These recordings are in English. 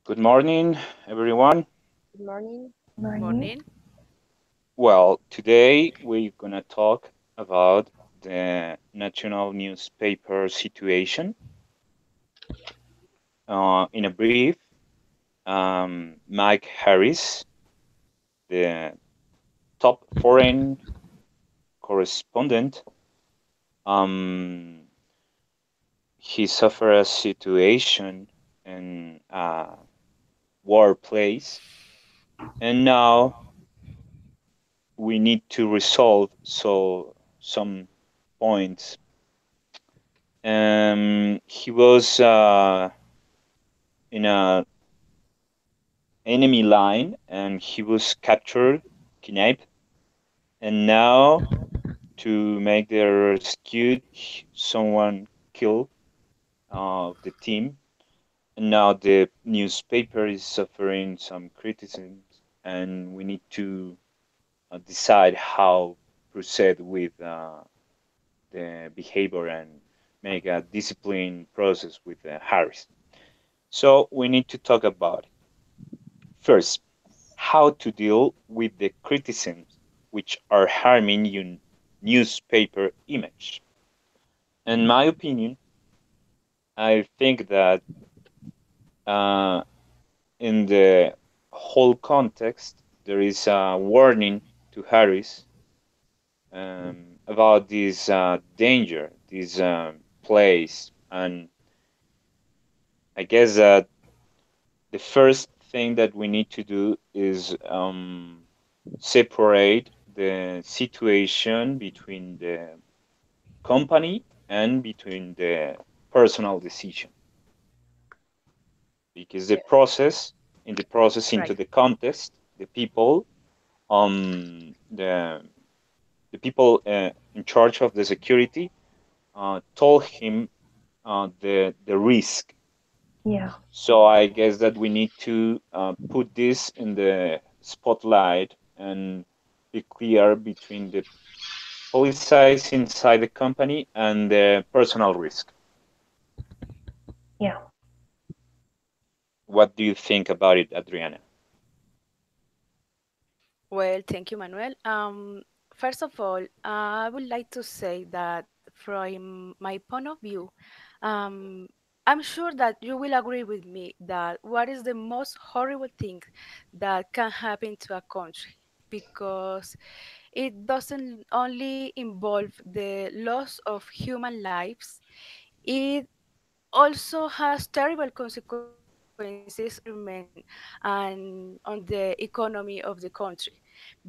Good morning, everyone. Good morning. Morning. Morning. Well, today we're gonna talk about the national newspaper situation. In a brief, Mike Harris, the top foreign correspondent, um, he suffered a situation in a war place, and now we need to resolve some points. He was in a enemy line and he was captured, kidnapped, and now to make the rescue, someone killed the team, and now the newspaper is suffering some criticism, and we need to decide how proceed with the behavior and make a discipline process with Harris. So we need to talk about it. First, how to deal with the criticisms which are harming your newspaper image. In my opinion, I think that uh, in the whole context, there is a warning to Harris about this danger, this place, and I guess that the first thing that we need to do is separate the situation between the company and between the personal decision, because the Yes. process in the process into Right. the contest, the people the people in charge of the security told him the risk. Yeah. So I guess that we need to put this in the spotlight and be clear between the policies inside the company and the personal risk. Yeah. What do you think about it, Adriana? Well, thank you, Manuel. First of all, I would like to say that from my point of view, um, I'm sure that you will agree with me that what is the most horrible thing that can happen to a country, because it doesn't only involve the loss of human lives, it also has terrible consequences on environment and on the economy of the country,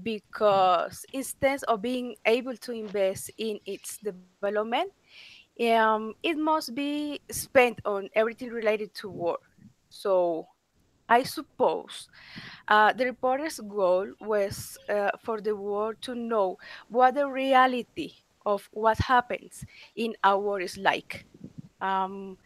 because instead of being able to invest in its development, it must be spent on everything related to war. So I suppose the reporter's goal was for the world to know what the reality of what happens in our war is like. Um,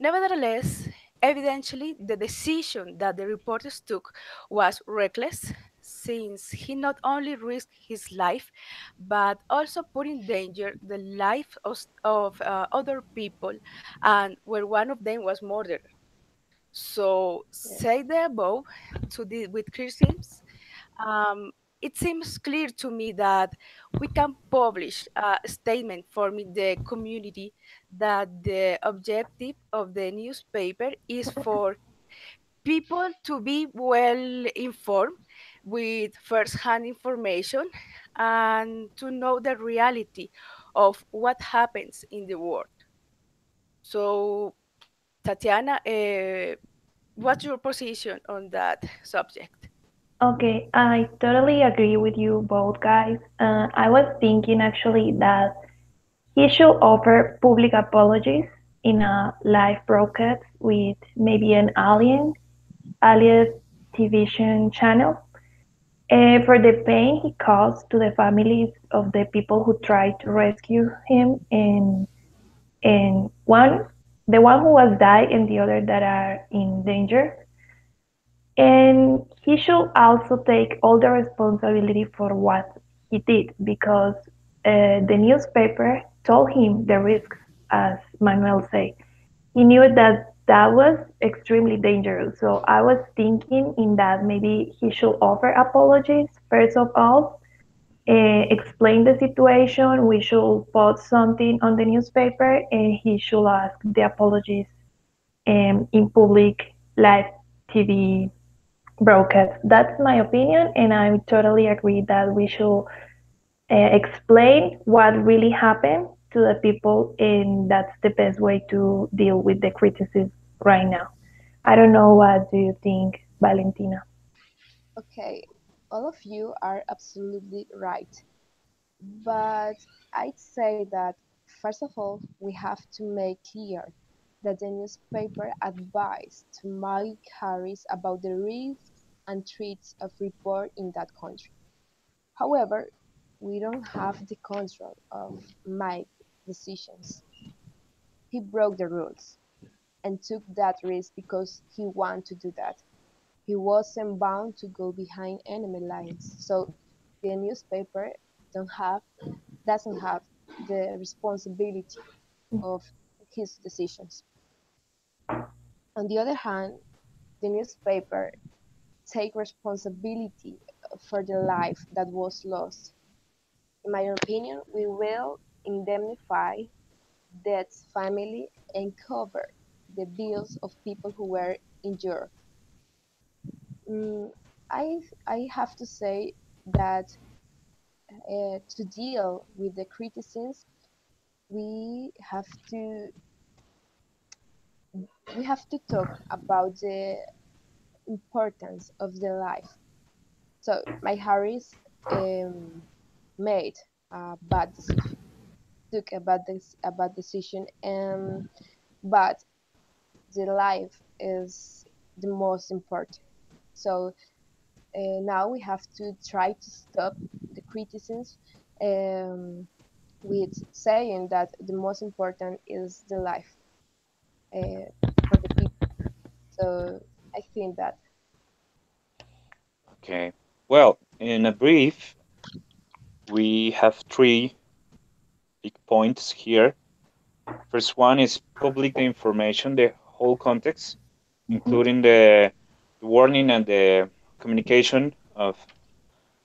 Nevertheless, evidently, the decision that the reporters took was reckless, since he not only risked his life, but also put in danger the life of other people, and where one of them was murdered. So, Yes. say the above to deal with criticisms, um, it seems clear to me that we can publish a statement forming the community that the objective of the newspaper is for people to be well informed with first-hand information and to know the reality of what happens in the world. So, Tatiana, what's your position on that subject? Okay, I totally agree with you both guys. I was thinking actually that he should offer public apologies in a live broadcast with maybe an alias television channel, for the pain he caused to the families of the people who tried to rescue him, and the one who was died and the other that are in danger. And he should also take all the responsibility for what he did, because the newspaper told him the risks, as Manuel said. He knew that that was extremely dangerous. So I was thinking in that maybe he should offer apologies first of all, explain the situation. We should post something on the newspaper, and he should ask the apologies in public live TV broadcast. That's my opinion, and I totally agree that we should explain what really happened to the people, and that's the best way to deal with the criticism right now. I don't know, what do you think, Valentina? Okay, all of you are absolutely right. But I'd say that, first of all, we have to make clear that the newspaper advised to Mike Harris about the risks and threats of report in that country. However, we don't have the control of Mike's decisions. He broke the rules and took that risk because he wanted to do that. He wasn't bound to go behind enemy lines. So the newspaper don't have doesn't have the responsibility of his decisions. On the other hand, the newspaper take responsibility for the life that was lost. In my opinion, we will indemnify Dead's family and cover the bills of people who were injured. Mm, I have to say that to deal with the criticisms, we have to we have to talk about the importance of the life. So my Harris um, made a bad decision, took a bad decision, but the life is the most important. So now we have to try to stop the criticisms um, with saying that the most important is the life for the people. So I think that Okay. Well, in a brief, we have three big points here. First one is public information, the whole context, Mhm. including the warning and the communication of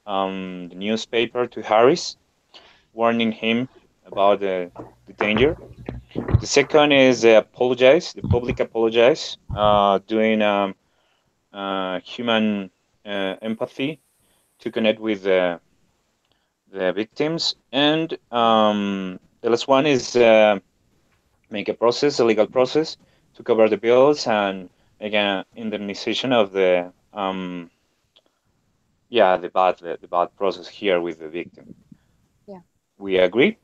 the newspaper to Harris, warning him about the danger. The second is apologize, the public apologize, doing human empathy to connect with the victims. And the last one is make a process, a legal process, to cover the bills and make an indemnization of the yeah the bad process here with the victim. yeah, We agree.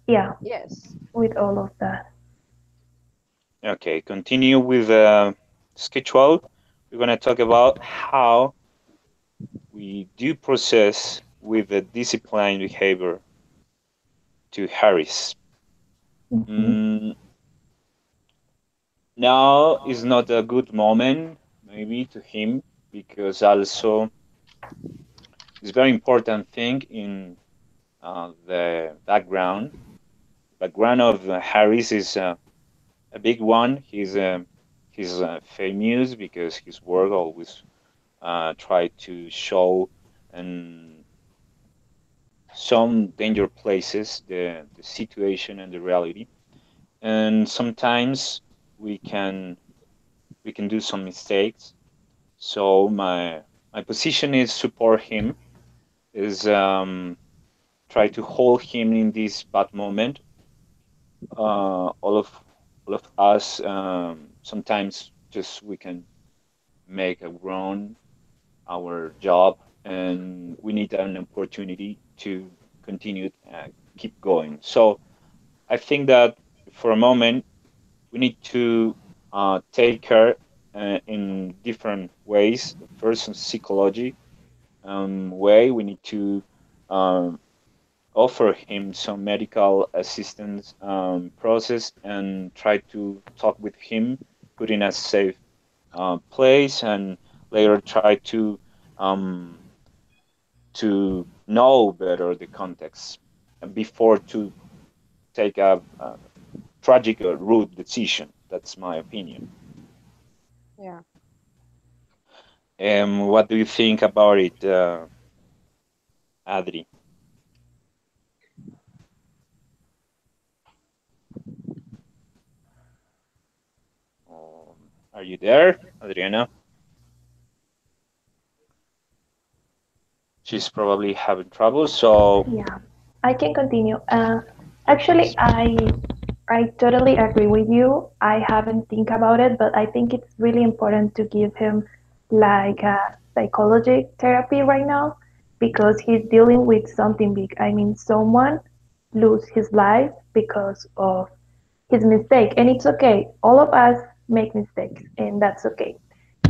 Yeah, yes, with all of that. Okay, continue with the schedule. We're gonna talk about how we do process with the disciplined behavior to Harris. Mhm. Mm, now is not a good moment maybe to him because also it's very important thing in the background of Harris is a big one. He's famous because his work always try to show and some danger places the situation and the reality, and sometimes we can we can do some mistakes. So my position is support him, is try to hold him in this bad moment. All of us sometimes just we can make a wrong our job, and we need an opportunity to continue keep going. So I think that for a moment we need to take care in different ways. First, in psychology way, we need to um, offer him some medical assistance process and try to talk with him, put in a safe place, and later try um, to know better the context before to take a tragic or rude decision. That's my opinion. Yeah. What do you think about it, Adri? Are you there, Adriana? She's probably having trouble, so Yeah, I can continue. Actually, please. I totally agree with you. I haven't think about it, but I think it's really important to give him like a psychology therapy right now because he's dealing with something big. I mean, someone lose his life because of his mistake, and it's okay. All of us make mistakes, and that's okay.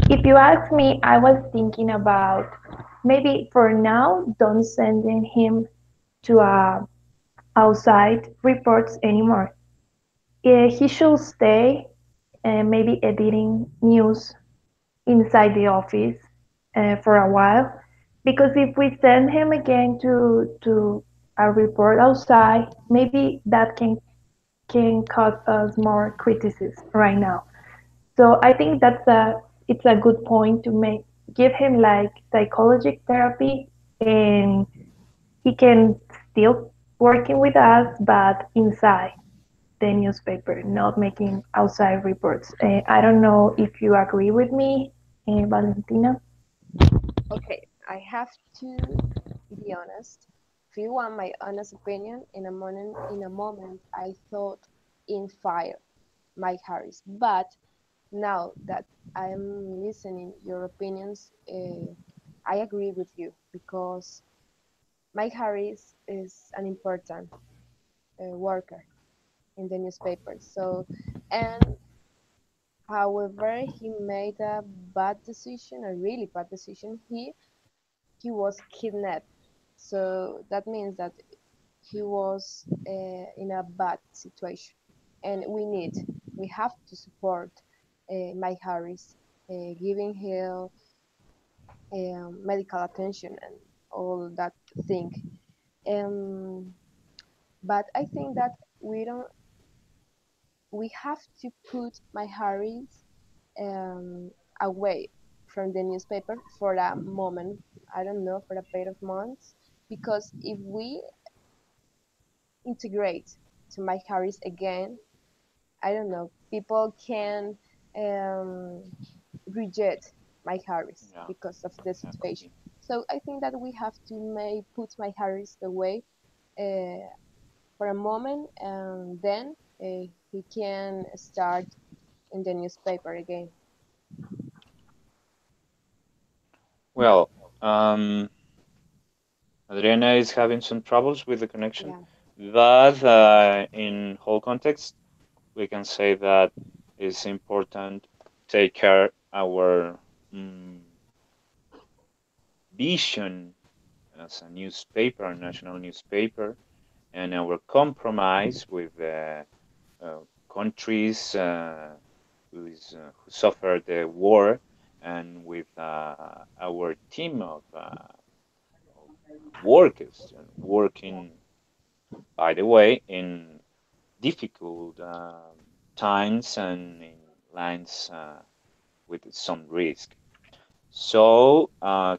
If you ask me, I was thinking about maybe for now, don't sending him to outside reports anymore. He should stay maybe editing news inside the office for a while because if we send him again to a report outside, maybe that can cause us more criticism right now. So I think it's a good point to make give him like psychological therapy and he can still working with us but inside the newspaper, not making outside reports. I don't know if you agree with me, Valentina. Okay, I have to be honest. If you want my honest opinion, in a moment, I thought in fire Mike Harris, but now that I'm listening your opinions, I agree with you because Mike Harris is an important worker in the newspaper. So, and however, he made a bad decision, a really bad decision. He was kidnapped. So that means that he was in a bad situation, and we have to support Mike Harris, giving him medical attention and all that thing. Um, but I think that we don't. We have to put Mike Harris um, away from the newspaper for a moment. I don't know, for a period of months, because if we integrate to Mike Harris again, I don't know, people can um, reject Mike Harris Yeah, because of the yeah, could situation. be. So I think that we have to put Mike Harris away uh, for a moment, and then he can start in the newspaper again. Well, um, Adriana is having some troubles with the connection, Yeah. but in whole context, we can say that it's important take care our mm, vision as a newspaper, a national newspaper, and our compromise with uh, countries who suffered the war, and with our team of workers working, by the way, in difficult times and in lines with some risk. So,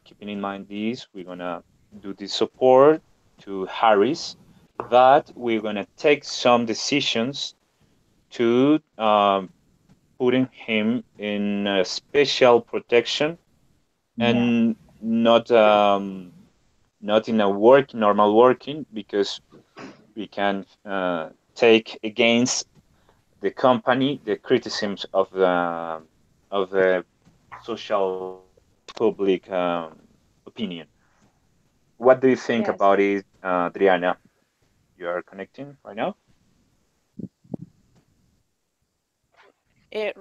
keeping in mind this, we're gonna do the support to Harris, but we're gonna take some decisions to putting him in a special protection Yeah, and not in a normal working, because we can take against the company the criticisms of the social public opinion. What do you think Yes. about it, Adriana? You are connecting right now?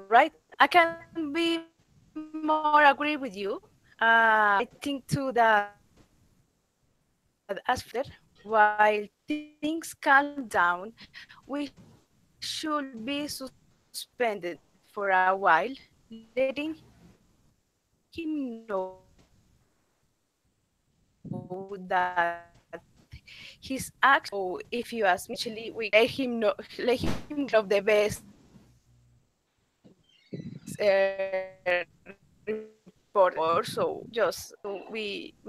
Right. I can be more agree with you. I think too that as while things calm down, we should be suspended for a while, letting him know that his actions, or if you ask me, actually, we can let him know of the best for the war, so just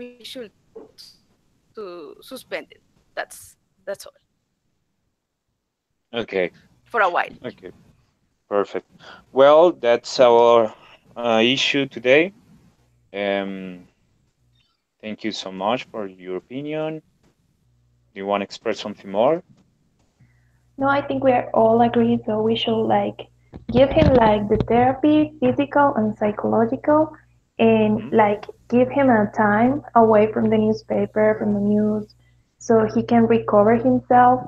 we should to suspend it. That's all Okay. for a while. Okay. Perfect. Well, that's our issue today. Um, Thank you so much for your opinion. Do you want to express something more? No, I think we are all agreed, so we should like give him like the therapy, physical and psychological, and Hmm. like give him a time away from the newspaper, from the news, so he can recover himself,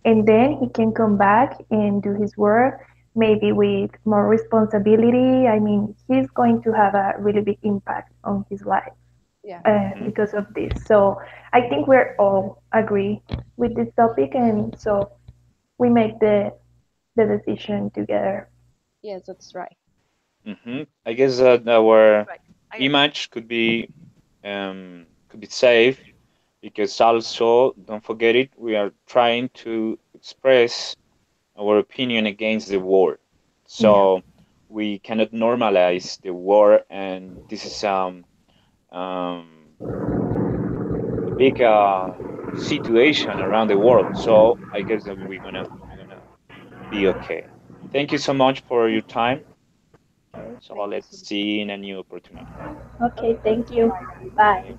and then he can come back and do his work, maybe with more responsibility. I mean, he's going to have a really big impact on his life Yeah. Hmm. because of this. So I think we're all agree with this topic, and so we make the decision together. Yes, that's right. I guess that our Right, I agree. image could be safe because also don't forget it. We are trying to express our opinion against the war, Yeah. so we cannot normalize the war, and this is um a big situation around the world. So I guess that we're gonna be okay. Thank you so much for your time. Okay. So Thank you let's so much. see in a new opportunity. Okay, Okay. thank you. Bye, guys. Bye. Okay.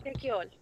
Thank you all.